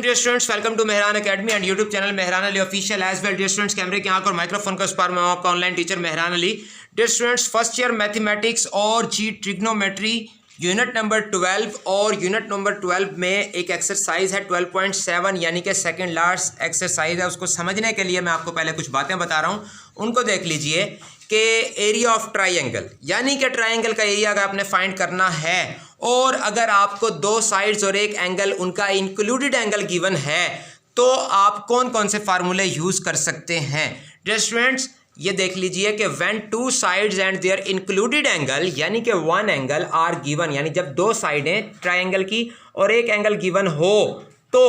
Dear students, welcome to Mehran academy and YouTube channel Mehran Ali official as well. Dear students, कैमरे की आंख और microphone का उस पार मैं आपका online teacher Mehran Ali. Dear students, first year mathematics और जी ट्रिग्नोमेट्री यूनिट नंबर 12 और यूनिट नंबर 12 में एक एक्सरसाइज है 12.7 यानी कि सेकंड लास्ट एक्सरसाइज है। उसको समझने के लिए मैं आपको पहले कुछ बातें बता रहा हूँ, उनको देख लीजिए कि एरिया ऑफ ट्राइंगल यानी कि ट्राइंगल का एरिया अगर आपने फाइंड करना है और अगर आपको दो साइड्स और एक एंगल उनका इंक्लूडेड एंगल गिवन है तो आप कौन कौन से फार्मूले यूज कर सकते हैं। डियर स्टूडेंट्स, ये देख लीजिए कि when two sides and their included angle यानी कि वन एंगल आर गिवन, यानी जब दो साइडें ट्राइंगल की और एक एंगल गिवन हो तो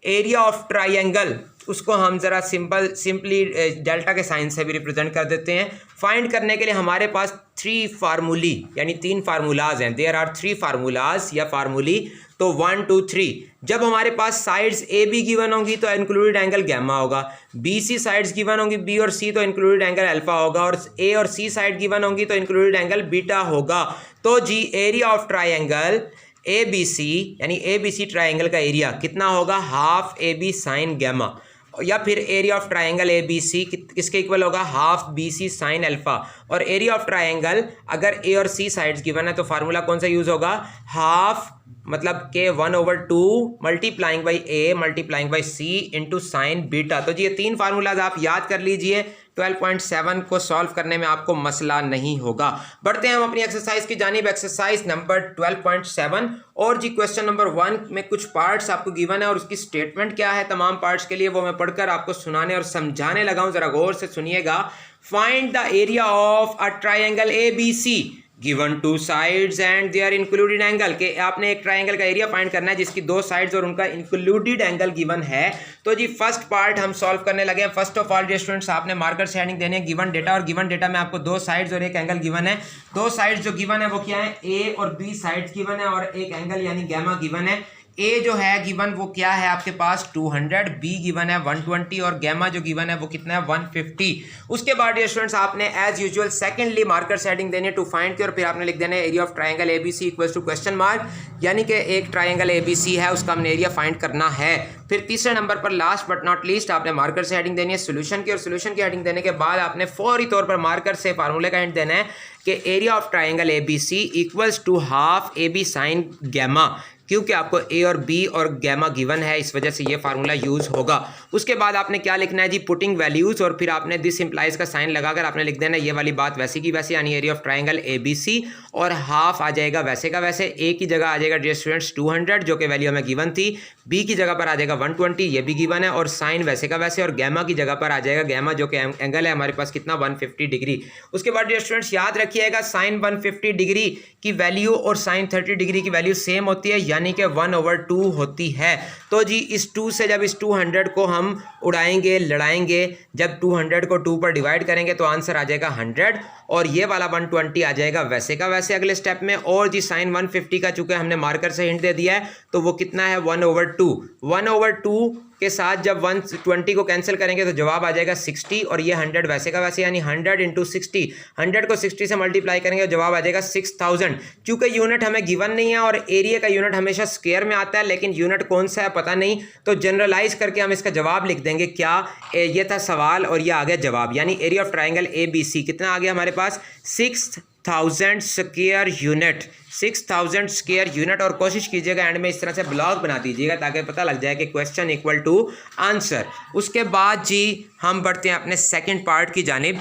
एरिया ऑफ ट्राइंगल उसको हम ज़रा सिंपली डेल्टा के साइन से भी रिप्रेजेंट कर देते हैं। फाइंड करने के लिए हमारे पास थ्री फार्मूली यानी तीन फार्मूलाज हैं। देयर आर थ्री फार्मूलाज या फार्मूली, तो 1 2 3। जब हमारे पास साइड्स ए बी गिवन होंगी तो इंक्लूडेड एंगल गैमा होगा, बी सी साइड्स गिवन होंगी बी और सी तो इंक्लूडेड एंगल अल्फा होगा, और ए और सी साइड गिवन होंगी तो इंक्लूडेड एंगल बीटा होगा। तो जी area of triangle A B C यानी ए बी सी ट्राइंगल का एरिया कितना होगा, half A B sine gamma, या फिर area of triangle A B C किसके इक्वल होगा, half B C sine alpha. और एरिया ऑफ ट्राइंगल अगर ए और सी साइड्स गिवन है तो फार्मूला कौन सा यूज होगा, हाफ मतलब के 1/2 multiplying by A multiplying by C into sine beta. तो जी ये तीन फार्मूलाज आप याद कर लीजिए, 12.7 को सॉल्व करने में आपको मसला नहीं होगा। बढ़ते हैं हम अपनी एक्सरसाइज की जानिब, एक्सरसाइज नंबर 12.7। और जी क्वेश्चन नंबर 1 में कुछ पार्ट्स आपको गिवन है और उसकी स्टेटमेंट क्या है तमाम पार्ट्स के लिए वो मैं पढ़कर आपको सुनाने और समझाने लगा हूं, जरा गौर से सुनिएगा। Find the area of a triangle A B C given two sides and their included angle, के आपने एक ट्राइंगल का एरिया फाइंड करना है जिसकी दो साइड्स और उनका इंक्लूडेड एंगल गिवन है। तो जी फर्स्ट पार्ट हम सॉल्व करने लगे हैं। First of all dear students, आपने मार्कर से हेडिंग देनी है गिवन डेटा, और गिवन डेटा में आपको दो साइड्स और एक एंगल गिवन है। दो साइड्स जो गिवन है वो क्या है, ए और बी साइड्स गिवन है और एक एंगल यानी गैमा गिवन है। ए जो है गिवन वो क्या है आपके पास 200, बी गिवन है 120 और गैमा जो गिवन है वो कितना है 150। उसके बाद डियर स्टूडेंट्स आपने as usual secondly marker setting देनी है टू फाइंड की, और फिर आपने लिख देना है area of triangle ABC equals to question mark, यानी कि एक ट्राइंगल एबीसी है उसका हमने एरिया फाइंड करना है। फिर तीसरे नंबर पर लास्ट बट नॉट लीस्ट आपने मार्कर से हेडिंग देनी है सोल्यूशन की, और सोल्यूशन की हेडिंग देने के बाद आपने फौरी तौर पर मार्कर से फार्मूले का हिंट देना है कि area of triangle ABC equals to half A B sine gamma, क्योंकि आपको ए और बी और गैमा गिवन है इस वजह से ये फार्मूला यूज होगा। उसके बाद आपने क्या लिखना है जी, पुटिंग वैल्यूज, और फिर आपने दिस इंप्लाइज का साइन लगाकर आपने लिख देना है ये वाली बात वैसी की वैसे, यानी area of triangle A B C, और हाफ आ जाएगा वैसे का वैसे। ए की जगह आ जाएगा डियर स्टूडेंट्स 200 जो कि वैल्यू हमें गिवन थी, बी की जगह पर आ जाएगा 120 ये भी गिवन है, और साइन वैसे का वैसे, और गैमा की जगह पर आ जाएगा गैमा जो कि एंगल है हमारे पास कितना 150 डिग्री। उसके बाद डियर स्टूडेंट्स याद रखिएगा साइन 150 डिग्री की वैल्यू और साइन 30 डिग्री की वैल्यू सेम होती है, यानी कि 1/2 होती है। तो जी इस 2 से जब इस 200 को हम उड़ाएंगे लड़ाएंगे, जब 200 को 2 पर डिवाइड करेंगे तो आंसर आ जाएगा 100, और ये वाला 120 आ जाएगा वैसे का वैसे अगले स्टेप में। और जी साइन 150 का चूंकि हमने मार्कर से हिंट दे दिया है तो वो कितना है 1/2 के साथ जब 120 को कैंसिल करेंगे तो जवाब आ जाएगा 60, और ये 100 वैसे का वैसे, यानी 100 इंटू 60, 100 को 60 से मल्टीप्लाई करेंगे तो जवाब आ जाएगा 6000। चूंकि यूनिट हमें गिवन नहीं है और एरिया का यूनिट हमेशा स्क्वायर में आता है, लेकिन यूनिट कौन सा है पता नहीं, तो जनरलाइज करके हम इसका जवाब लिख देंगे क्या, ये था सवाल और ये आ गया जवाब, यानी area of triangle A B C कितना आ गया हमारे पास 6000 स्क्वायर यूनिट, 6000 स्क्वायर यूनिट। और कोशिश कीजिएगा एंड में इस तरह से ब्लॉग बना दीजिएगा ताकि पता लग जाए कि क्वेश्चन इक्वल टू आंसर। उसके बाद जी हम बढ़ते हैं अपने सेकंड पार्ट की जानिब।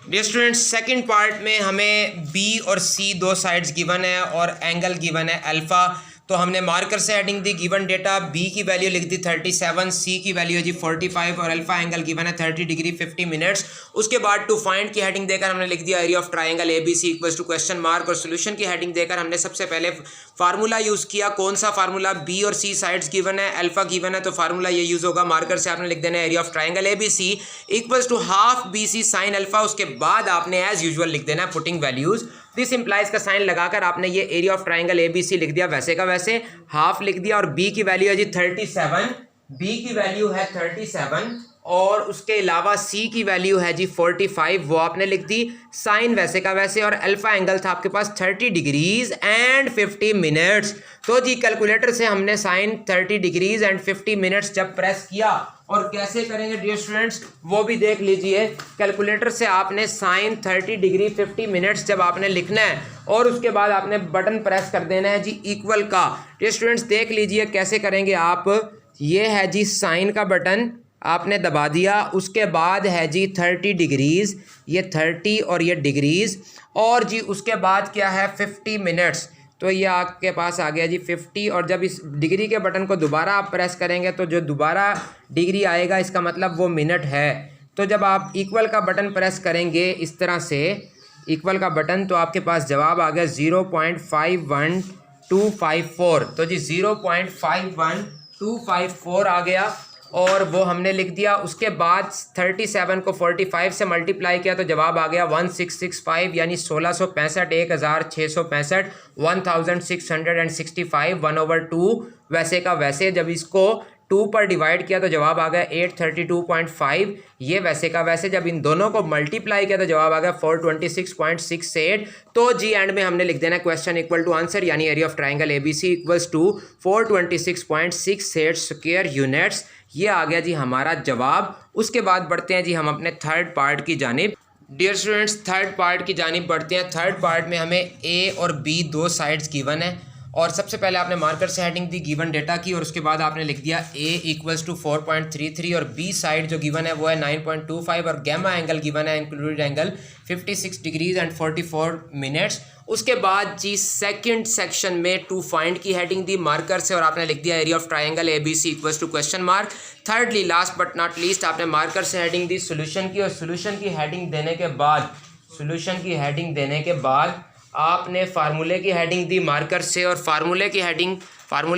डियर स्टूडेंट्स, सेकंड पार्ट में हमें बी और सी दो साइड्स गिवन है और एंगल गिवन है अल्फा। तो हमने मार्कर से हेडिंग दी गिवन डेटा, बी की वैल्यू लिख दी 37, सी की वैल्यू है जी 45 और अल्फा एंगल गिवन है 30 डिग्री 50 मिनट्स। उसके बाद टू फाइंड की हेडिंग देकर हमने लिख दिया area of triangle A B C equals to question mark, और सोल्यूशन की हेडिंग देकर हमने सबसे पहले फार्मूला यूज़ किया। कौन सा फार्मूला, बी और सी साइड्स गिवन है अल्फा गिवन है तो फार्मूला ये यूज़ होगा, मार्कर से आपने लिख देना है area of triangle A B C equals to half B C sine alpha. उसके बाद आपने एज यूजुअल लिख देना है पुटिंग वैल्यूज, दिस इंप्लाइज का साइन लगाकर आपने ये एरिया ऑफ ट्राइंगल एबीसी लिख दिया वैसे का वैसे, हाफ लिख दिया, और बी की वैल्यू है जी 37 बी की वैल्यू है 37 और उसके अलावा सी की वैल्यू है जी 45, वो आपने लिख दी। साइन वैसे का वैसे और अल्फा एंगल था आपके पास 30 डिग्रीज एंड 50 मिनट्स। तो जी कैलकुलेटर से हमने साइन 30 डिग्रीज एंड 50 मिनट्स जब प्रेस किया, और कैसे करेंगे डियर स्टूडेंट्स वो भी देख लीजिए। कैलकुलेटर से आपने साइन 30 डिग्री 50 मिनट्स जब आपने लिखना है और उसके बाद आपने बटन प्रेस कर देना है जी इक्वल का। डियर स्टूडेंट्स देख लीजिए कैसे करेंगे आप। ये है जी साइन का बटन, आपने दबा दिया, उसके बाद है जी 30 डिग्रीज, ये 30 और ये डिग्रीज, और जी उसके बाद क्या है 50 मिनट्स। तो ये आपके पास आ गया जी 50, और जब इस डिग्री के बटन को दोबारा आप प्रेस करेंगे तो जो दोबारा डिग्री आएगा इसका मतलब वो मिनट है। तो जब आप इक्वल का बटन प्रेस करेंगे इस तरह से इक्वल का बटन, तो आपके पास जवाब आ गया 0.51254। तो जी 0.51254 आ गया और वो हमने लिख दिया। उसके बाद 37 को 45 से मल्टीप्लाई किया तो जवाब आ गया 1665, यानी 1665, 1665, 1665 1/2 वैसे का वैसे। जब इसको 2 पर डिवाइड किया तो जवाब आ गया 832.5, ये वैसे का वैसे। जब इन दोनों को मल्टीप्लाई किया तो जवाब आ गया 426.68। तो जी एंड में हमने लिख देना क्वेश्चन इक्वल टू आंसर, यानी area of triangle ABC equals to 426.68 square units. ये आ गया जी हमारा जवाब। उसके बाद बढ़ते हैं जी हम अपने थर्ड पार्ट की जानिब। डियर स्टूडेंट्स थर्ड पार्ट की जानिब बढ़ते हैं। थर्ड पार्ट में हमें ए और बी दो साइड्स गिवन है, और सबसे पहले आपने मार्कर से हेडिंग दी गिवन डेटा की, और उसके बाद आपने लिख दिया ए इक्वल्स टू 4.33 और बी साइड जो गिवन है वो है 9.25 और गैमा एंगल गिवन है included angle 56 degrees and 44 minutes. उसके बाद जी सेकंड सेक्शन में टू फाइंड की हेडिंग दी मार्कर से, और आपने लिख दिया area of triangle ABC equals to question mark. Thirdly last but not least आपने मार्कर से हेडिंग दी सोल्यूशन की, और सोल्यूशन की हेडिंग देने के बाद आपने फार्मूले की हेडिंग दी मार्कर से, और फार्मूला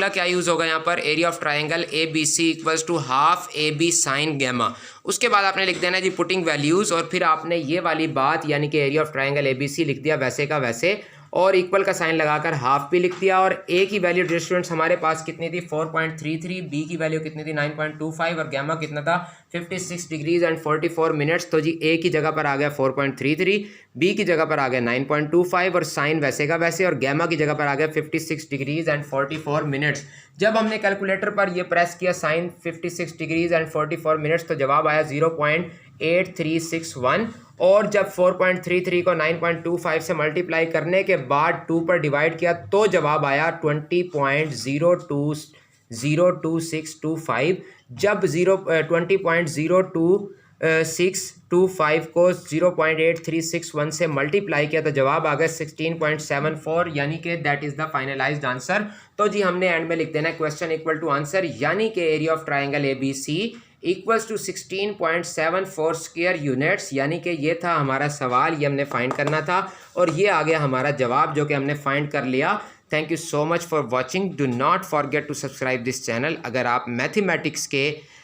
क्या यूज़ होगा यहाँ पर, area of triangle A B C equals to half A B sine gamma. उसके बाद आपने लिख देना जी पुटिंग वैल्यूज़, और फिर आपने ये वाली बात यानी कि area of triangle A B C लिख दिया वैसे का वैसे, और इक्वल का साइन लगाकर हाफ भी लिख दिया। और ए की वैल्यू डियर स्टूडेंट्स हमारे पास कितनी थी 4.33, बी की वैल्यू कितनी थी 9.25 और गैमा कितना था 56 डिग्रीज एंड 44 मिनट्स। तो जी ए की जगह पर आ गया 4.33, बी की जगह पर आ गया 9.25 और साइन वैसे का वैसे, और गैमा की जगह पर आ गया 56 डिग्रीज एंड 44 मिनट्स। जब हमने कैलकुलेटर पर ये प्रेस किया साइन 56 डिग्रीज एंड 44 मिनट्स तो जवाब आया 0.8361, और जब 4.33 को 9.25 से मल्टीप्लाई करने के बाद 2 पर डिवाइड किया तो जवाब आया 20.02625। जब 20.02625 को 0.8361 से मल्टीप्लाई किया तो जवाब आ गया 16.74, यानी कि that is the finalised answer. तो जी हमने एंड में लिख देना क्वेश्चन इक्वल टू आंसर, यानी कि area of triangle A B C equals to 16.74 square units, यानी कि ये था हमारा सवाल, ये हमने फाइंड करना था, और ये आ गया हमारा जवाब जो कि हमने फाइंड कर लिया। Thank you so much for watching. Do not forget to subscribe this channel. अगर आप मैथमेटिक्स के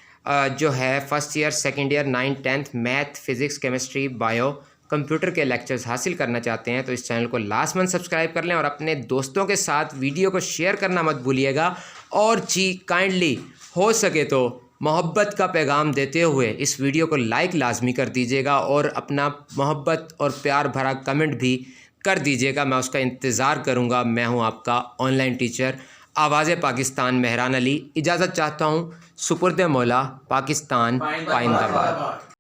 जो है first year, second year, 9th 10th math, physics, chemistry, bio, computer के लेक्चर्स हासिल करना चाहते हैं तो इस चैनल को लास्ट मंथ सब्सक्राइब कर लें, और अपने दोस्तों के साथ वीडियो को शेयर करना मत भूलिएगा। और जी काइंडली हो सके तो मोहब्बत का पैगाम देते हुए इस वीडियो को लाइक लाजमी कर दीजिएगा, और अपना मोहब्बत और प्यार भरा कमेंट भी कर दीजिएगा, मैं उसका इंतज़ार करूँगा। मैं हूँ आपका ऑनलाइन टीचर आवाज़ पाकिस्तान मेहरान अली। इजाज़त चाहता हूँ। सुपुर्द मौला, पाकिस्तान पाइंदाबाद।